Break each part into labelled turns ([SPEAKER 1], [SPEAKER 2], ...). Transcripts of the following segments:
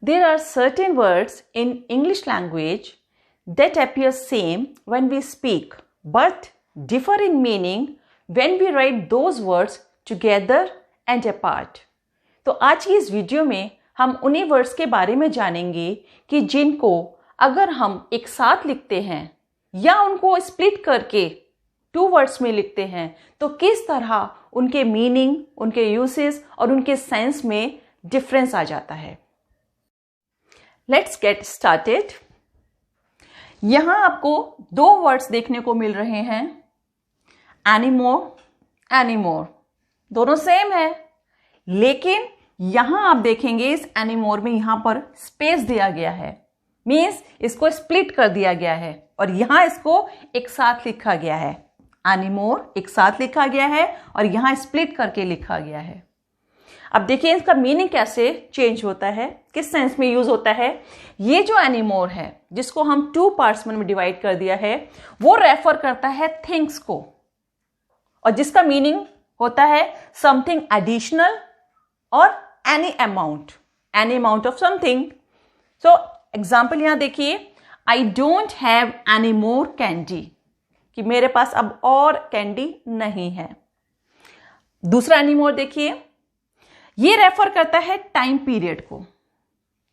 [SPEAKER 1] There are certain words in English language that appear same when we speak but differ in meaning when we write those words together and apart. तो आज की इस video में हम उन्हीं words के बारे में जानेंगे कि जिनको अगर हम एक साथ लिखते हैं या उनको स्प्लिट करके 2 वर्ड्स में लिखते हैं तो किस तरह उनके मीनिंग, उनके यूसेस और उनके सेंस में डिफरेंस आ जाता है। Let's get started. यहां आपको 2 वर्ड्स देखने को मिल रहे हैं, एनीमोर, एनीमोर, दोनों सेम है, लेकिन यहां आप देखेंगे इस एनीमोर में यहां पर स्पेस दिया गया है, मीन्स इसको स्प्लिट कर दिया गया है और यहां इसको एक साथ लिखा गया है। एनीमोर एक साथ लिखा गया है और यहां स्प्लिट करके लिखा गया है। अब देखिए इसका मीनिंग कैसे चेंज होता है, किस सेंस में यूज होता है। ये जो एनीमोर है जिसको हम 2 पार्ट्स में डिवाइड कर दिया है वो रेफर करता है थिंग्स को, और जिसका मीनिंग होता है समथिंग एडिशनल और any amount of something. So example यहां देखिए, I don't have any more candy, कि मेरे पास अब और कैंडी नहीं है। दूसरा एनीमोर देखिए, ये रेफर करता है टाइम पीरियड को,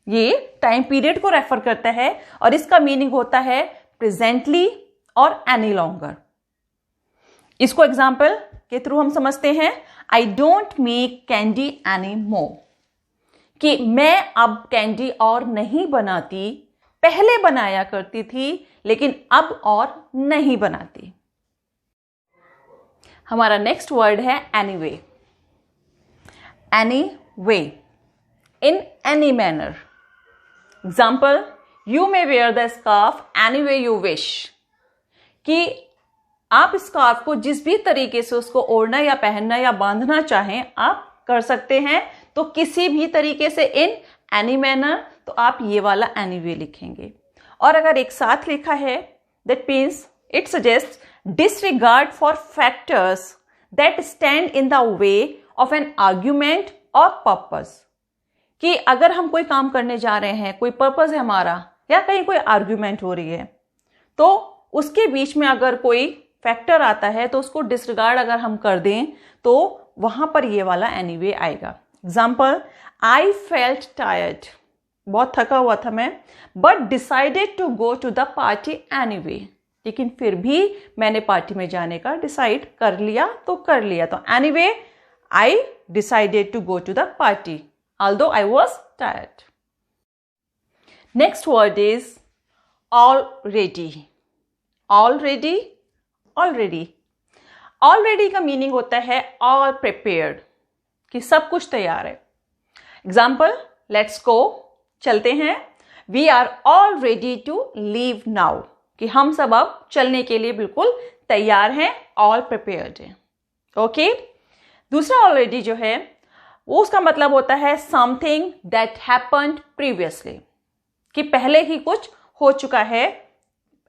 [SPEAKER 1] ये टाइम पीरियड को रेफर करता है और इसका मीनिंग होता है प्रेजेंटली और एनी लॉन्गर। इसको एग्जाम्पल के थ्रू हम समझते हैं, I don't make candy any more, कि मैं अब कैंडी और नहीं बनाती, पहले बनाया करती थी लेकिन अब और नहीं बनाती। हमारा नेक्स्ट वर्ड है anyway. Anyway, in any manner. Example, you may wear the scarf any way you wish. कि आप स्कार्फ को जिस भी तरीके से उसको ओढ़ना या पहनना या बांधना चाहें आप कर सकते हैं। तो किसी भी तरीके से in any manner, तो आप ये वाला anyway लिखेंगे। और अगर एक साथ लिखा है, that means it suggests disregard for factors that stand in the way of an argument और पर्पस, कि अगर हम कोई काम करने जा रहे हैं, कोई पर्पस है हमारा या कहीं कोई आर्ग्यूमेंट हो रही है, तो उसके बीच में अगर कोई फैक्टर आता है तो उसको डिसरिगार्ड अगर हम कर दें तो वहां पर ये वाला एनीवे आएगा। एग्जाम्पल, आई फेल्ट टायर्ड, बहुत थका हुआ था मैं, but decided to go to the party anyway, लेकिन फिर भी मैंने पार्टी में जाने का डिसाइड कर लिया तो कर लिया। तो anyway I decided to go to the party, although I was tired. Next word is already. Already, already. Already का meaning होता है all prepared, कि सब कुछ तैयार है। Example, let's go, चलते हैं। We are all ready to leave now, कि हम सब अब चलने के लिए बिल्कुल तैयार हैं, all prepared हैं। Okay? दूसरा ऑलरेडी जो है वो उसका मतलब होता है समथिंग दैट हैपेंड प्रीवियसली, कि पहले ही कुछ हो चुका है।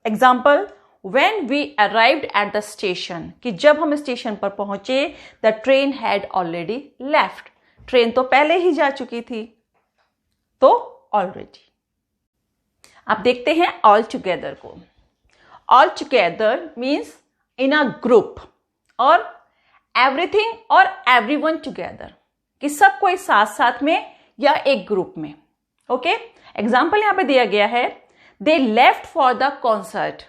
[SPEAKER 1] Example, when we arrived at the station, कि जब हम स्टेशन पर पहुंचे, the train had already left, train तो पहले ही जा चुकी थी। तो ऑलरेडी। आप देखते हैं ऑल टुगेदर को। All together means in a group, और एवरीथिंग और एवरीवन टुगेदर, कि सब कोई साथ साथ में या एक ग्रुप में। ओके, एग्जाम्पल यहां पे दिया गया है, they left for the concert,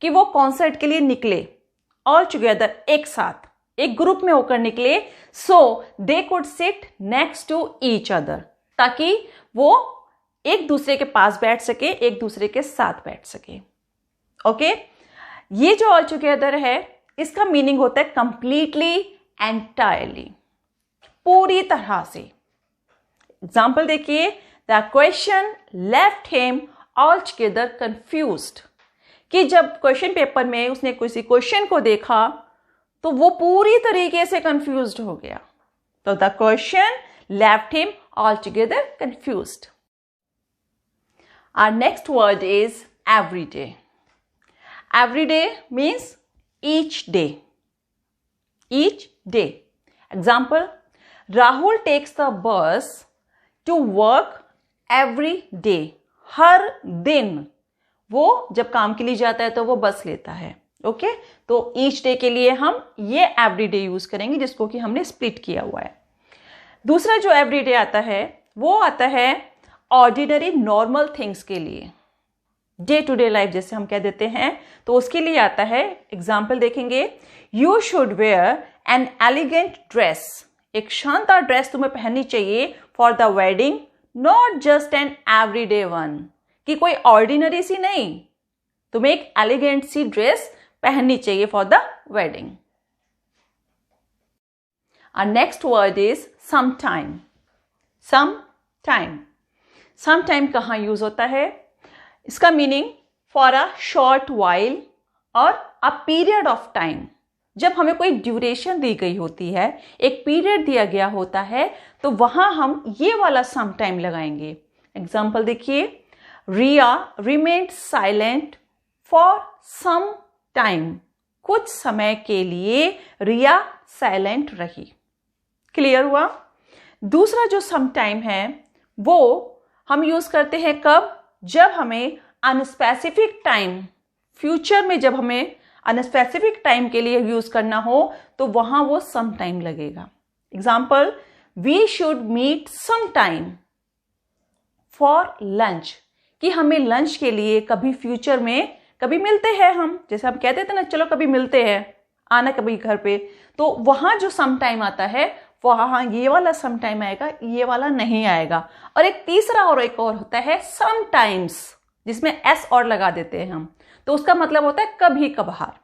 [SPEAKER 1] कि वो कॉन्सर्ट के लिए निकले ऑल टुगेदर, एक साथ एक ग्रुप में होकर निकले। So they could sit next to each other, ताकि वो एक दूसरे के पास बैठ सके, एक दूसरे के साथ बैठ सके। ओके, ये जो ऑल टुगेदर है इसका मीनिंग होता है कंप्लीटली, एंटायरली, पूरी तरह से। एग्जाम्पल देखिए, the question left him all together confused, कि जब क्वेश्चन पेपर में उसने किसी क्वेश्चन को देखा तो वो पूरी तरीके से कंफ्यूज्ड हो गया। तो the question left him all together confused. Our next word is everyday. Everyday means each day. Each day. Example, Rahul takes the bus to work every day. हर दिन वो जब काम के लिए जाता है तो वो बस लेता है। ओके, तो ईच डे के लिए हम ये एवरी डे यूज करेंगे जिसको कि हमने स्प्लिट किया हुआ है। दूसरा जो एवरी डे आता है वो आता है ऑर्डिनरी नॉर्मल थिंग्स के लिए, डे टू डे लाइफ जैसे हम कह देते हैं, तो उसके लिए आता है। एग्जाम्पल देखेंगे, you should wear an elegant dress. एक शानदार ड्रेस तुम्हें पहननी चाहिए for the wedding, not just an everyday one, कि कोई ऑर्डिनरी सी नहीं, तुम्हें एक एलिगेंट सी ड्रेस पहननी चाहिए for the wedding. Our next word is sometime. Sometime. Sometime कहाँ यूज होता है? इसका meaning for a short while और अ पीरियड ऑफ टाइम। जब हमें कोई ड्यूरेशन दी गई होती है, एक पीरियड दिया गया होता है, तो वहां हम ये वाला सम टाइम लगाएंगे। एग्जाम्पल देखिए, Riya remained silent for some time. कुछ समय के लिए रिया साइलेंट रही। क्लियर हुआ? दूसरा जो सम टाइम है वो हम यूज करते हैं कब? जब हमें अनस्पेसिफिक टाइम, फ्यूचर में जब हमें अनस्पेसिफिक टाइम के लिए यूज करना हो तो वहां वो सम टाइम लगेगा। Example, we should meet some time for lunch, कि हमें लंच के लिए कभी फ्यूचर में कभी मिलते हैं हम, जैसे हम कहते थे ना, चलो कभी मिलते हैं, आना कभी घर पे, तो वहां जो सम टाइम आता है वहां ये वाला सम टाइम आएगा, ये वाला नहीं आएगा। और एक तीसरा और एक और होता है सम टाइम्स, जिसमें एस और लगा देते हैं हम, तो उसका मतलब होता है कभी कभार।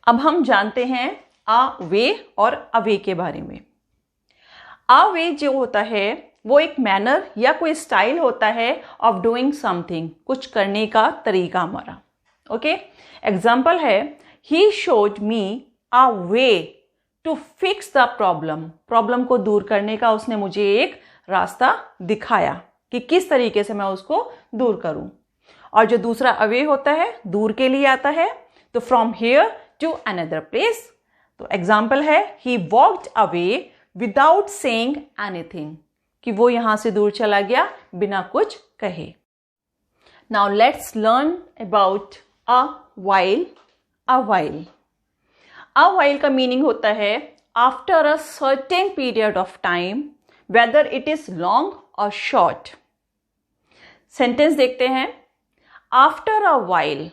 [SPEAKER 1] अब हम जानते हैं आ वे और अवे के बारे में। आ वे जो होता है वो एक मैनर या कोई स्टाइल होता है ऑफ डूइंग समथिंग, कुछ करने का तरीका हमारा। ओके, एग्जाम्पल है, he showed me a way to fix the problem. Problem को दूर करने का उसने मुझे एक रास्ता दिखाया कि किस तरीके से मैं उसको दूर करूं। और जो दूसरा अवे होता है, दूर के लिए आता है, तो from here to another place. तो एग्जाम्पल है, he walked away without saying anything, कि वो यहां से दूर चला गया बिना कुछ कहे। Now let's learn about a while. A while, a while का मीनिंग होता है after a certain period of time, whether it is long और शॉर्ट। सेंटेंस देखते हैं, आफ्टर अ वाइल,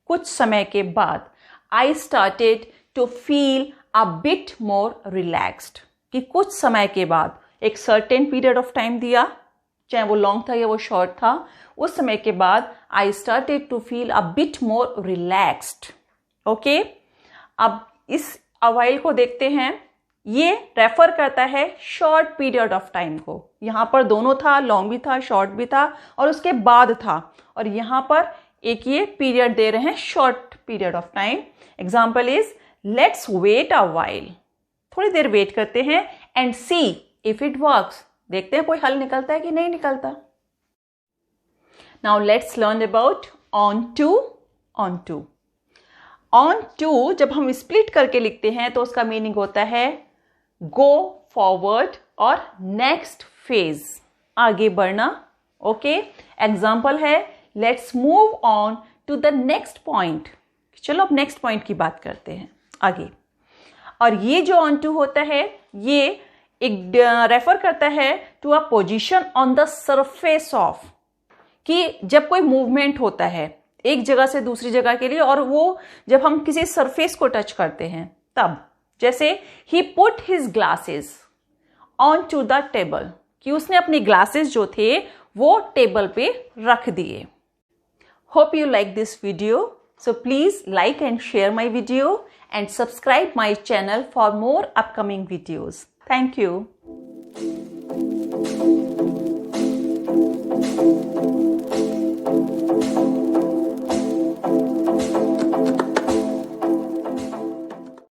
[SPEAKER 1] कुछ समय के बाद, I started to feel a bit more relaxed, कि कुछ समय के बाद, एक सर्टेन पीरियड ऑफ टाइम दिया, चाहे वो लॉन्ग था या वो शॉर्ट था, उस समय के बाद I started to feel a bit more relaxed. Okay, अब इस अवाइल को देखते हैं, ये रेफर करता है शॉर्ट पीरियड ऑफ टाइम को। यहां पर दोनों था, लॉन्ग भी था, शॉर्ट भी था, और उसके बाद था, और यहां पर एक ये पीरियड दे रहे हैं, short period of time. Example is, let's wait a while, थोड़ी देर वेट करते हैं, and see if it works, देखते हैं कोई हल निकलता है कि नहीं निकलता। Now let's learn about on to. On to, on to जब हम स्प्लिट करके लिखते हैं तो उसका मीनिंग होता है गो फॉरवर्ड और नेक्स्ट फेज, आगे बढ़ना। ओके, एग्जाम्पल है, let's move on to the next point, चलो अब नेक्स्ट पॉइंट की बात करते हैं आगे। और ये जो ऑन टू होता है, ये एक रेफर करता है to a position on the surface of, कि जब कोई मूवमेंट होता है एक जगह से दूसरी जगह के लिए, और वो जब हम किसी सरफेस को टच करते हैं तब, जैसे he put his glasses on to the table, कि उसने अपने ग्लासेस जो थे वो टेबल पे रख दिए। Hope you like this video, so please like and share my video and subscribe my channel for more upcoming videos. Thank you.